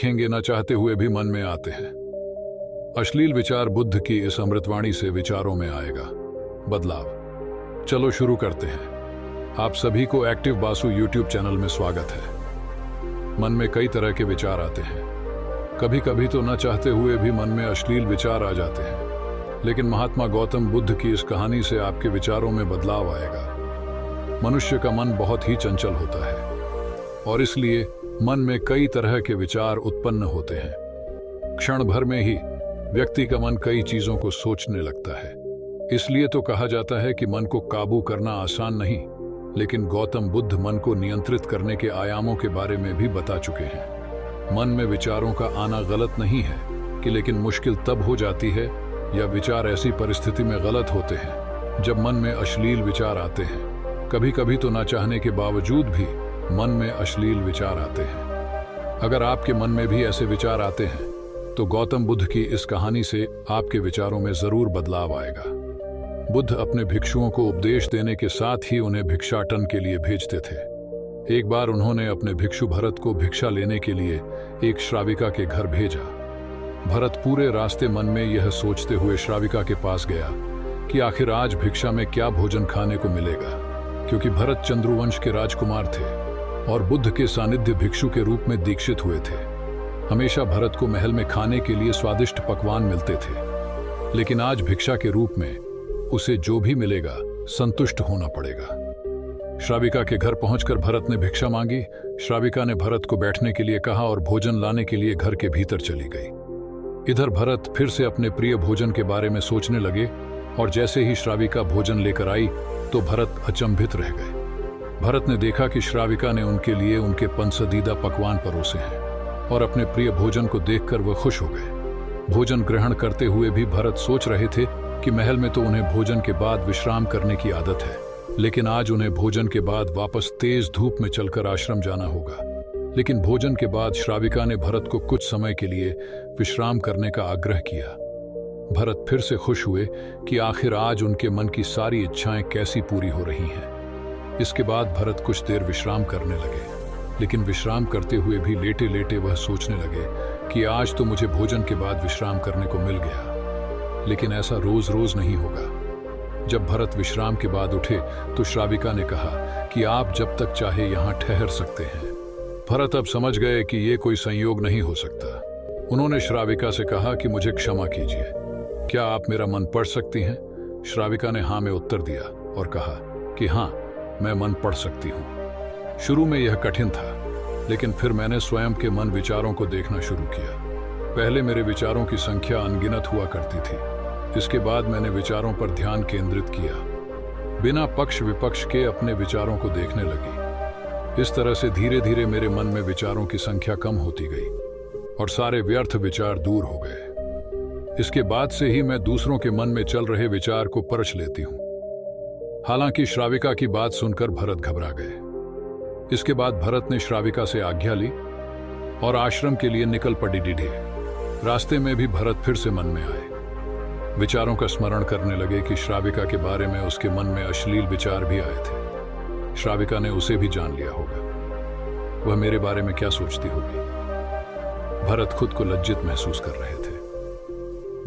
देखेंगे न चाहते हुए भी मन में आते हैं। अश्लील विचार बुद्ध की इस अमृतवाणी से विचारों में आएगा बदलाव। चलो शुरू करते हैं। आप सभी को एक्टिव बासु यूट्यूब चैनल में स्वागत है। मन में कई तरह के विचार आते हैं। कभी कभी तो न चाहते हुए भी मन में अश्लील विचार आ जाते हैं, लेकिन महात्मा गौतम बुद्ध की इस कहानी से आपके विचारों में बदलाव आएगा। मनुष्य का मन बहुत ही चंचल होता है और इसलिए मन में कई तरह के विचार उत्पन्न होते हैं। क्षण भर में ही व्यक्ति का मन कई चीजों को सोचने लगता है। इसलिए तो कहा जाता है कि मन को काबू करना आसान नहीं, लेकिन गौतम बुद्ध मन को नियंत्रित करने के आयामों के बारे में भी बता चुके हैं। मन में विचारों का आना गलत नहीं है कि लेकिन मुश्किल तब हो जाती है या विचार ऐसी परिस्थिति में गलत होते हैं जब मन में अश्लील विचार आते हैं। कभी कभी तो ना चाहने के बावजूद भी मन में अश्लील विचार आते हैं। अगर आपके मन में भी ऐसे विचार आते हैं तो गौतम बुद्ध की इस कहानी से आपके विचारों में जरूर बदलाव आएगा। बुद्ध अपने भिक्षुओं को उपदेश देने के साथ ही उन्हें भिक्षाटन के लिए भेजते थे। एक बार उन्होंने अपने भिक्षु भरत को भिक्षा लेने के लिए एक श्राविका के घर भेजा। भरत पूरे रास्ते मन में यह सोचते हुए श्राविका के पास गया कि आखिर आज भिक्षा में क्या भोजन खाने को मिलेगा, क्योंकि भरत चंद्रवंश के राजकुमार थे और बुद्ध के सानिध्य भिक्षु के रूप में दीक्षित हुए थे। हमेशा भरत को महल में खाने के लिए स्वादिष्ट पकवान मिलते थे, लेकिन आज भिक्षा के रूप में उसे जो भी मिलेगा संतुष्ट होना पड़ेगा। श्राविका के घर पहुंचकर भरत ने भिक्षा मांगी। श्राविका ने भरत को बैठने के लिए कहा और भोजन लाने के लिए घर के भीतर चली गई। इधर भरत फिर से अपने प्रिय भोजन के बारे में सोचने लगे और जैसे ही श्राविका भोजन लेकर आई तो भरत अचंभित रह गए। भरत ने देखा कि श्राविका ने उनके लिए उनके पसंदीदा पकवान परोसे हैं और अपने प्रिय भोजन को देखकर वह खुश हो गए। भोजन ग्रहण करते हुए भी भरत सोच रहे थे कि महल में तो उन्हें भोजन के बाद विश्राम करने की आदत है, लेकिन आज उन्हें भोजन के बाद वापस तेज धूप में चलकर आश्रम जाना होगा। लेकिन भोजन के बाद श्राविका ने भरत को कुछ समय के लिए विश्राम करने का आग्रह किया। भरत फिर से खुश हुए कि आखिर आज उनके मन की सारी इच्छाएं कैसी पूरी हो रही हैं। इसके बाद भरत कुछ देर विश्राम करने लगे, लेकिन विश्राम करते हुए भी लेटे लेटे वह सोचने लगे कि आज तो मुझे भोजन के बाद विश्राम करने को मिल गया, लेकिन ऐसा रोज रोज नहीं होगा। जब भरत विश्राम के बाद उठे तो श्राविका ने कहा कि आप जब तक चाहे यहाँ ठहर सकते हैं। भरत अब समझ गए कि ये कोई संयोग नहीं हो सकता। उन्होंने श्राविका से कहा कि मुझे क्षमा कीजिए, क्या आप मेरा मन पढ़ सकती हैं? श्राविका ने हाँ में उत्तर दिया और कहा कि हाँ, मैं मन पढ़ सकती हूँ। शुरू में यह कठिन था, लेकिन फिर मैंने स्वयं के मन विचारों को देखना शुरू किया। पहले मेरे विचारों की संख्या अनगिनत हुआ करती थी। इसके बाद मैंने विचारों पर ध्यान केंद्रित किया, बिना पक्ष विपक्ष के अपने विचारों को देखने लगी। इस तरह से धीरे धीरे मेरे मन में विचारों की संख्या कम होती गई और सारे व्यर्थ विचार दूर हो गए। इसके बाद से ही मैं दूसरों के मन में चल रहे विचार को परख लेती हूँ। हालांकि श्राविका की बात सुनकर भरत घबरा गए। इसके बाद भरत ने श्राविका से आज्ञा ली और आश्रम के लिए निकल पड़ी। डीढ़े रास्ते में भी भरत फिर से मन में आए। विचारों का स्मरण करने लगे कि श्राविका के बारे में उसके मन में अश्लील विचार भी आए थे। श्राविका ने उसे भी जान लिया होगा। वह मेरे बारे में क्या सोचती होगी। भरत खुद को लज्जित महसूस कर रहे थे।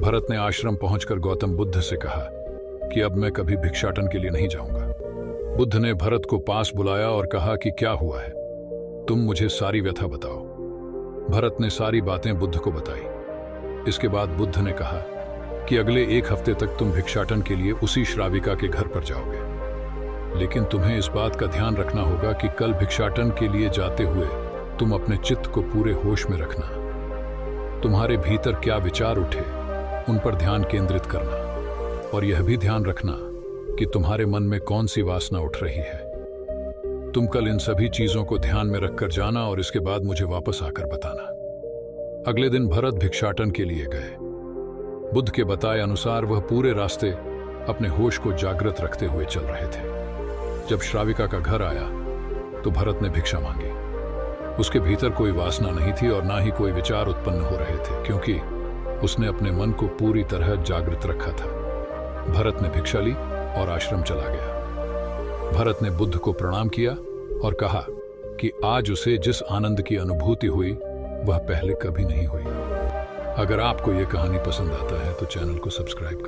भरत ने आश्रम पहुंचकर गौतम बुद्ध से कहा कि अब मैं कभी भिक्षाटन के लिए नहीं जाऊंगा। बुद्ध ने भरत को पास बुलाया और कहा कि क्या हुआ है, तुम मुझे सारी व्यथा बताओ। भरत ने सारी बातें बुद्ध को बताई। इसके बाद बुद्ध ने कहा कि अगले एक हफ्ते तक तुम भिक्षाटन के लिए उसी श्राविका के घर पर जाओगे, लेकिन तुम्हें इस बात का ध्यान रखना होगा कि कल भिक्षाटन के लिए जाते हुए तुम अपने चित्त को पूरे होश में रखना। तुम्हारे भीतर क्या विचार उठे उन पर ध्यान केंद्रित करना और यह भी ध्यान रखना कि तुम्हारे मन में कौन सी वासना उठ रही है। तुम कल इन सभी चीजों को ध्यान में रखकर जाना और इसके बाद मुझे वापस आकर बताना। अगले दिन भरत भिक्षाटन के लिए गए। बुद्ध के बताए अनुसार वह पूरे रास्ते अपने होश को जागृत रखते हुए चल रहे थे। जब श्राविका का घर आया तो भरत ने भिक्षा मांगी। उसके भीतर कोई वासना नहीं थी और ना ही कोई विचार उत्पन्न हो रहे थे, क्योंकि उसने अपने मन को पूरी तरह जागृत रखा था। भरत ने भिक्षा ली और आश्रम चला गया। भरत ने बुद्ध को प्रणाम किया और कहा कि आज उसे जिस आनंद की अनुभूति हुई वह पहले कभी नहीं हुई। अगर आपको यह कहानी पसंद आता है तो चैनल को सब्सक्राइब करें।